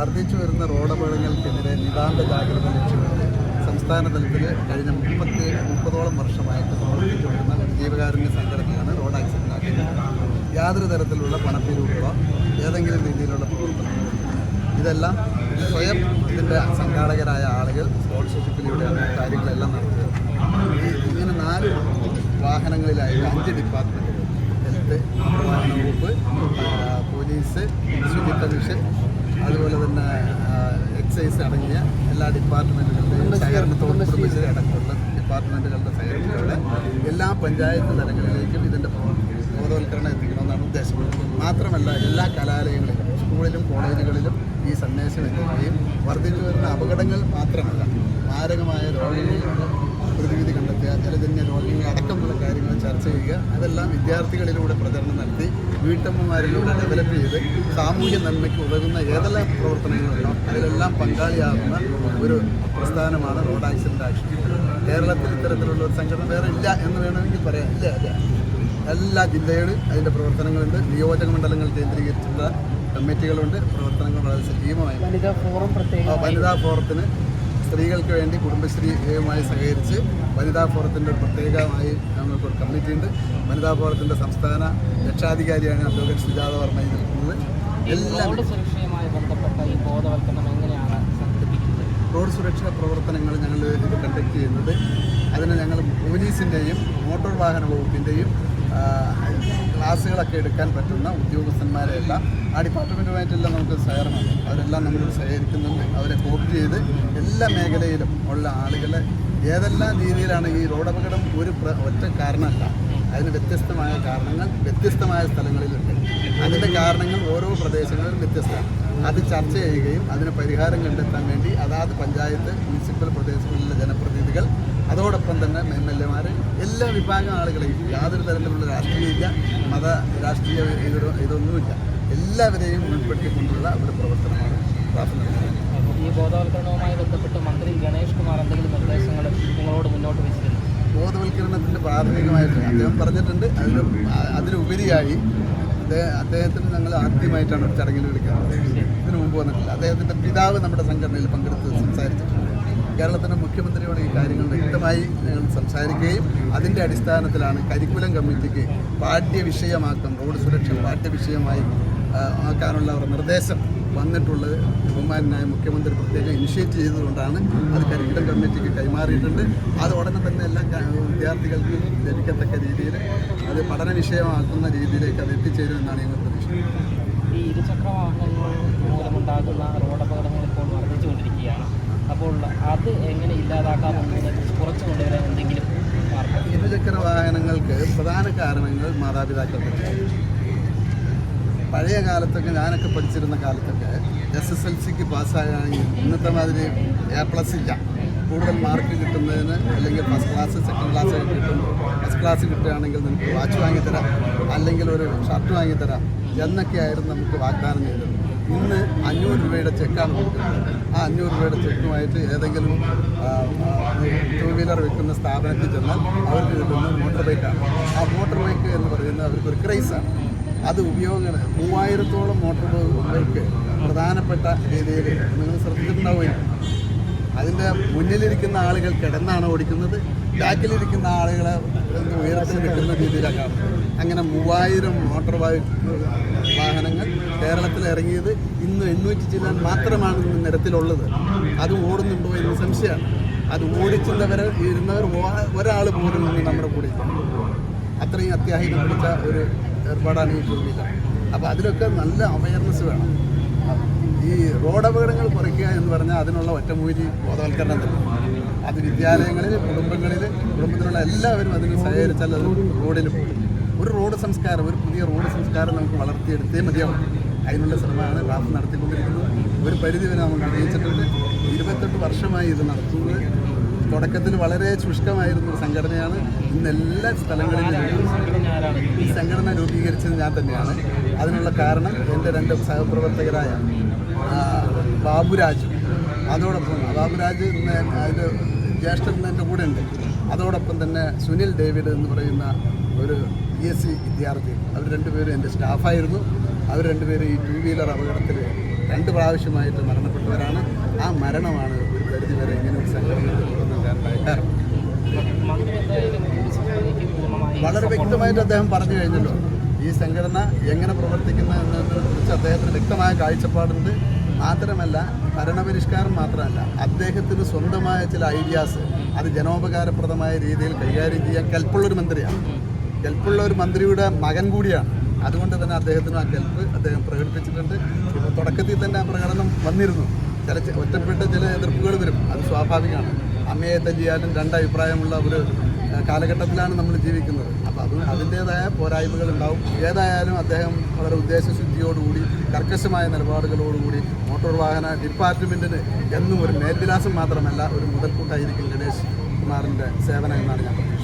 വർദ്ധിച്ചു വരുന്ന റോഡപകടങ്ങൾക്കെതിരെ നിതാന്ത ജാഗ്രത ലക്ഷ്യമിട്ട് സംസ്ഥാന തലത്തിൽ കഴിഞ്ഞ 30ഓളം വർഷമായിട്ട് പ്രവർത്തിച്ചു വരുന്ന ഒരു ജീവകാരുണ്യ സംഘടനയാണ് റോഡ് ആക്സിഡൻറ്റ് ആക്ടിവിറ്റി. യാതൊരു തരത്തിലുള്ള പണപ്പിരിവുകളോ ഏതെങ്കിലും രീതിയിലുള്ള പ്രവർത്തനങ്ങളോ ഇതെല്ലാം സ്വയം ഇതിൻ്റെ സംഘാടകരായ ആളുകൾ സ്പോൺസർഷിപ്പിലൂടെയാണ് കാര്യങ്ങളെല്ലാം നടത്തുന്നത്. ഇങ്ങനെ 4 വാഹനങ്ങളിലായി 5 ഡിപ്പാർട്ട്മെൻറ്റുകൾ, ഹെൽത്ത്, വാഹന വകുപ്പ്, പോലീസ്, ശുചിത്വ മിഷൻ, അതുപോലെ തന്നെ എക്സൈസ് അടങ്ങിയ എല്ലാ ഡിപ്പാർട്ട്മെൻറ്റുകളുടെയും സഹകരണത്തോട് കുടുംബശ്രീ അടക്കമുള്ള ഡിപ്പാർട്ട്മെൻറ്റുകളുടെ സഹകരണത്തോടെ എല്ലാ പഞ്ചായത്ത് തലങ്ങളിലേക്കും ഇതിൻ്റെ ബോധവൽക്കരണം എത്തിക്കണമെന്നാണ് ഉദ്ദേശം. മാത്രമല്ല എല്ലാ കലാലയങ്ങളിലും സ്കൂളിലും കോളേജുകളിലും ഈ സന്ദേശം എത്തുകയും വർദ്ധിച്ചു വരുന്ന അപകടങ്ങൾ മാത്രമല്ല മാരകമായ രോഗങ്ങളുടെ പ്രതിവിധി കണ്ടെത്തുക, ജലജന്യ രോഗങ്ങൾ അടക്കമുള്ള കാര്യങ്ങൾ ചർച്ച ചെയ്യുക, അതെല്ലാം വിദ്യാർത്ഥികളിലൂടെ പ്രചരണം നടത്തി വീട്ടമ്മമാരിലൂടെ ഡെവലപ്പ് ചെയ്ത് സാമൂഹ്യ നന്മയ്ക്ക് ഉതകുന്ന ഏതെല്ലാം പ്രവർത്തനങ്ങളുണ്ടോ അതിലെല്ലാം പങ്കാളിയാകുന്ന ഒരു പ്രസ്ഥാനമാണ് റോഡ് ആക്സിഡൻറ്റ് ആക്ഷൻ. കേരളത്തിൽ ഇത്തരത്തിലുള്ള ഒരു സംഘടന വേറെ ഇല്ല എന്ന് വേണമെങ്കിൽ പറയാം. ഇല്ല, എല്ലാ ജില്ലയിലും അതിൻ്റെ പ്രവർത്തനങ്ങളുണ്ട്. നിയോജക മണ്ഡലങ്ങൾ കേന്ദ്രീകരിച്ചുള്ള കമ്മിറ്റികളുണ്ട്. പ്രവർത്തനങ്ങൾ വളരെ സജീവമായി. വനിതാ ഫോറത്തിന് സ്ത്രീകൾക്ക് വേണ്ടി കുടുംബശ്രീയുമായി സഹകരിച്ച് വനിതാ ഫോറത്തിൻ്റെ പ്രത്യേകമായി നമുക്കൊരു കമ്മിറ്റി ഉണ്ട്. വനിതാ ഫോറത്തിൻ്റെ സംസ്ഥാന രക്ഷാധികാരിയാണ് അഡ്വക്കേറ്റ് സുജാത വർമ്മ നിൽക്കുന്നത്. എല്ലാം സുരക്ഷയുമായി ബന്ധപ്പെട്ട ഈ ബോധവൽക്കരണം എങ്ങനെയാണ് സംഘടിപ്പിക്കുന്നത്? റോഡ് സുരക്ഷാ പ്രവർത്തനങ്ങൾ ഞങ്ങൾ ഇത് കണ്ടക്ട് ചെയ്യുന്നത് അതിന് ഞങ്ങൾ പോലീസിൻ്റെയും മോട്ടോർ വാഹന വകുപ്പിൻ്റെയും ക്ലാസ്സുകളൊക്കെ എടുക്കാൻ പറ്റുന്ന ഉദ്യോഗസ്ഥന്മാരെല്ലാം ആ ഡിപ്പാർട്ട്മെൻറ്റുമായിട്ടെല്ലാം നമുക്ക് സഹകരണമുണ്ട്. അവരെല്ലാം നമ്മളോട് സഹകരിക്കുന്നുണ്ട്. അവരെ കോപ്പ് ചെയ്ത് എല്ലാ മേഖലയിലും ഉള്ള ആളുകളെ ഏതെല്ലാം രീതിയിലാണ് ഈ റോഡപകടം ഒറ്റ കാരണമല്ല, അതിന് വ്യത്യസ്തമായ കാരണങ്ങൾ വ്യത്യസ്തമായ സ്ഥലങ്ങളിലുണ്ട്. അതിൻ്റെ കാരണങ്ങൾ ഓരോ പ്രദേശങ്ങളിലും വ്യത്യസ്തമാണ്. അത് ചർച്ച ചെയ്യുകയും അതിന് പരിഹാരം കണ്ടെത്താൻ വേണ്ടി അതാത് പഞ്ചായത്ത്, മുനിസിപ്പൽ പ്രദേശങ്ങളിലെ ജനപ്രതിനിധികൾ, അതോടൊപ്പം തന്നെ MLA-മാർ, എല്ലാ വിഭാഗം ആളുകളെയും യാതൊരു തരത്തിലുള്ള രാഷ്ട്രീയമില്ല, മത രാഷ്ട്രീയ ഇതൊന്നുമില്ല, എല്ലാവരെയും ഉൾപ്പെടുത്തിക്കൊണ്ടുള്ള ഒരു പ്രവർത്തനമാണ് നടത്തുന്നത്. ഈ ബോധവൽക്കരണവുമായി ബന്ധപ്പെട്ട് മന്ത്രി ഗണേഷ് കുമാർ എന്തെങ്കിലും നിർദ്ദേശങ്ങൾ നിങ്ങളോട് മുന്നോട്ട് വെച്ചിരുന്നു? ബോധവൽക്കരണത്തിൻ്റെ പ്രാഥമികമായിട്ട് അദ്ദേഹം പറഞ്ഞിട്ടുണ്ട്. അതിലുപരിയായി അദ്ദേഹത്തിന് ഞങ്ങൾ ആദ്യമായിട്ടാണ് ഒരു ചടങ്ങിൽ വിളിക്കുന്നത്. ഇതിനു മുമ്പ് വന്നിട്ടില്ല. അദ്ദേഹത്തിൻ്റെ പിതാവ് നമ്മുടെ സംഘടനയിൽ പങ്കെടുത്ത് സംസാരിച്ചിട്ടുണ്ട്. കേരളത്തിൻ്റെ മുഖ്യമന്ത്രിയോട് ഈ കാര്യങ്ങൾ വ്യക്തമായി ഞങ്ങൾ സംസാരിക്കുകയും അതിൻ്റെ അടിസ്ഥാനത്തിലാണ് കരിക്കുലം കമ്മിറ്റിക്ക് പാഠ്യവിഷയമാക്കാം, റോഡ് സുരക്ഷ പാഠ്യവിഷയമായി ആക്കാനുള്ള ഒരു നിർദ്ദേശം വന്നിട്ടുള്ളത്. ബഹുമാനായ മുഖ്യമന്ത്രി പ്രത്യേകം ഇനിഷ്യേറ്റ് ചെയ്തുകൊണ്ടാണ് അത് കരിക്കുലം കമ്മിറ്റിക്ക് കൈമാറിയിട്ടുണ്ട്. അത് ഉടനെ തന്നെ എല്ലാ വിദ്യാർത്ഥികൾക്കും ലഭിക്കത്തക്ക രീതിയിൽ അത് പഠന വിഷയമാക്കുന്ന രീതിയിലേക്ക് അത് എത്തിച്ചേരുമെന്നാണ് ഞങ്ങൾ പ്രതീക്ഷിക്കുന്നത്. ഈ ഇരുചക്ര വാഹനങ്ങൾ മൂലമുണ്ടാകുന്ന റോഡപകടങ്ങൾ ഇപ്പോൾ വർദ്ധിച്ചുകൊണ്ടിരിക്കുകയാണ്. അപ്പോൾ അത് എങ്ങനെ ഇല്ലാതാക്കാമെന്നതിനെക്കുറിച്ച് കുറച്ച് കൊണ്ടുവരാൻ എന്തെങ്കിലും മാർഗം? ഇരുചക്ര വാഹനങ്ങൾക്ക് പ്രധാന കാരണങ്ങൾ മാതാപിതാക്കൾക്ക്. പഴയ കാലത്തൊക്കെ ഞാനൊക്കെ പഠിച്ചിരുന്ന കാലത്തൊക്കെ SSLCക്ക് പാസ്സായാണെങ്കിൽ ഇന്നത്തെ മാതിരി A+ ഇല്ല. കൂടുതൽ മാർക്ക് കിട്ടുന്നതിന് അല്ലെങ്കിൽ ഫസ്റ്റ് ക്ലാസ്, സെക്കൻഡ് ക്ലാസ് കിട്ടും. ഫസ്റ്റ് ക്ലാസ് കിട്ടുകയാണെങ്കിൽ നമുക്ക് വാച്ച് വാങ്ങിത്തരാം, അല്ലെങ്കിൽ ഒരു ഷർട്ട് വാങ്ങിത്തരാം എന്നൊക്കെയായിരുന്നു നമുക്ക് വാഗ്ദാനം ചെയ്തത്. ഇന്ന് 500 രൂപയുടെ ചെക്കാണ് കൊടുക്കുന്നത്. ആ 500 രൂപയുടെ ചെക്കുമായിട്ട് ഏതെങ്കിലും 2 വീലർ വിൽക്കുന്ന സ്ഥാപനത്തിൽ ചെന്നാൽ അവർക്ക് കിട്ടുന്നത് മോട്ടോർ ബൈക്കാണ്. ആ മോട്ടോർ ബൈക്ക് എന്ന് പറയുന്നത് അവർക്കൊരു ക്രൈസാണ്. അത് ഉപയോഗങ്ങൾ 3000-ഓളം മോട്ടോർ ബൈക്ക് പ്രധാനപ്പെട്ട രീതിയിൽ നിങ്ങൾ ശ്രദ്ധിച്ചിട്ടുണ്ടാവുകയും അതിൻ്റെ മുന്നിലിരിക്കുന്ന ആളുകൾ കിടന്നാണ് ഓടിക്കുന്നത്, ബാക്കിലിരിക്കുന്ന ആളുകളെ ഉയരത്തിൽ നിൽക്കുന്ന രീതിയിലാണ് കാണുന്നത്. അങ്ങനെ 3000 മോട്ടോർ വാഹനങ്ങൾ കേരളത്തിൽ ഇറങ്ങിയത് ഇന്ന് 800 ചില്ലാൻ മാത്രമാണ് ഇന്ന് നിരത്തിലുള്ളത്. അത് ഓടുന്നുണ്ടോ എന്ന് സംശയമാണ്. അത് ഓടിച്ചിരുന്നവർ ഒരാൾ പോലും നമ്മുടെ കൂടെ അത്രയും അത്യാഹിതം പിടിച്ച ഒരു ഏർപ്പാടാണ് ഈ ഭൂമിയിൽ. അപ്പോൾ അതിലൊക്കെ നല്ല അവയർനെസ് വേണം. ഈ റോഡ് അപകടങ്ങൾ കുറയ്ക്കുക എന്ന് പറഞ്ഞാൽ അതിനുള്ള ഒറ്റമൂലി ബോധവൽക്കരണം തന്നെ. അത് വിദ്യാലയങ്ങളിൽ, കുടുംബത്തിലുള്ള എല്ലാവരും അതിന് സഹകരിച്ചാൽ അത് റോഡിൽ പോകും. ഒരു റോഡ് സംസ്കാരം, ഒരു പുതിയ റോഡ് സംസ്കാരം നമുക്ക് വളർത്തിയെടുത്തേ മതിയാവും. അതിനുള്ള ശ്രമമാണ് റാഫ് നടത്തിക്കൊണ്ടിരിക്കുന്നത്. ഒരു പരിധിവരെ നമ്മൾ വിജയിച്ചിട്ടുണ്ട്. 28 വർഷമായി ഇത് നടത്തുന്നത്. തുടക്കത്തിൽ വളരെ ശുഷ്കമായിരുന്ന ഒരു സംഘടനയാണ്. ഇന്ന് എല്ലാ സ്ഥലങ്ങളിലും ഈ സംഘടന രൂപീകരിച്ചത് ഞാൻ തന്നെയാണ്. അതിനുള്ള കാരണം എൻ്റെ 2 സഹപ്രവർത്തകരായ ബാബുരാജ്, അതോടൊപ്പം ബാബുരാജ് അതിൻ്റെ ജ്യേഷ്ഠൻ എൻ്റെ കൂടെ ഉണ്ട്. അതോടൊപ്പം തന്നെ സുനിൽ ഡേവിഡ് എന്ന് പറയുന്ന ഒരു PSC വിദ്യാർത്ഥി. അവർ 2 പേരും എൻ്റെ സ്റ്റാഫായിരുന്നു. അവർ 2 പേരും ഈ 2 വീലർ അപകടത്തിൽ 2 പ്രാവശ്യമായിട്ട് മരണപ്പെട്ടവരാണ്. ആ മരണമാണ് ഒരു പരിധിവരെ ഇങ്ങനെ ഒരു സംഘടനകൾ കൊണ്ടുവരാനുണ്ടായ കാരണം. മന്ത്രി എന്തായാലും ഈ സംഘടനയ്ക്ക് പൂർണ്ണമായി വളരെ വ്യക്തമായിട്ട് അദ്ദേഹം പറഞ്ഞു കഴിഞ്ഞല്ലോ. ഈ സംഘടന എങ്ങനെ പ്രവർത്തിക്കുന്നു എന്നതിനെക്കുറിച്ച് അദ്ദേഹത്തിന് വ്യക്തമായ കാഴ്ചപ്പാടുണ്ട്. മാത്രമല്ല ഭരണപരിഷ്കാരം മാത്രമല്ല, അദ്ദേഹത്തിന് സ്വന്തമായ ചില ഐഡിയാസ് അത് ജനോപകാരപ്രദമായ രീതിയിൽ കൈകാര്യം ചെയ്യാൻ കെൽപ്പുള്ളൊരു മന്ത്രിയാണ്. കെൽപ്പുള്ള ഒരു മന്ത്രിയുടെ മകൻ കൂടിയാണ്. അതുകൊണ്ട് തന്നെ അദ്ദേഹത്തിന് ആ കെൽപ്പ് അദ്ദേഹം പ്രകടിപ്പിച്ചിട്ടുണ്ട്. ഇപ്പോൾ തുടക്കത്തിൽ തന്നെ ആ പ്രകടനം വന്നിരുന്നു. ഒറ്റപ്പെട്ട ചില എതിർപ്പുകൾ വരും, അത് സ്വാഭാവികമാണ്. അമ്മയെ തല്ലിയാലും 2 അഭിപ്രായമുള്ള ഒരു കാലഘട്ടത്തിലാണ് നമ്മൾ ജീവിക്കുന്നത്. അപ്പോൾ അതിൻ്റേതായ പോരായ്മകൾ ഉണ്ടാവും. ഏതായാലും അദ്ദേഹം വളരെ ഉദ്ദേശശുദ്ധിയോടുകൂടി കർക്കശമായ നിലപാടുകളോടുകൂടി മോട്ടോർ വാഹന ഡിപ്പാർട്ട്മെൻറ്റിന് എന്നും ഒരു മേൽവിലാസം മാത്രമല്ല ഒരു മുതൽക്കൂട്ടായിരിക്കും ഗണേഷ് കുമാറിൻ്റെ സേവനം എന്നാണ് ഞാൻ പറയുന്നത്.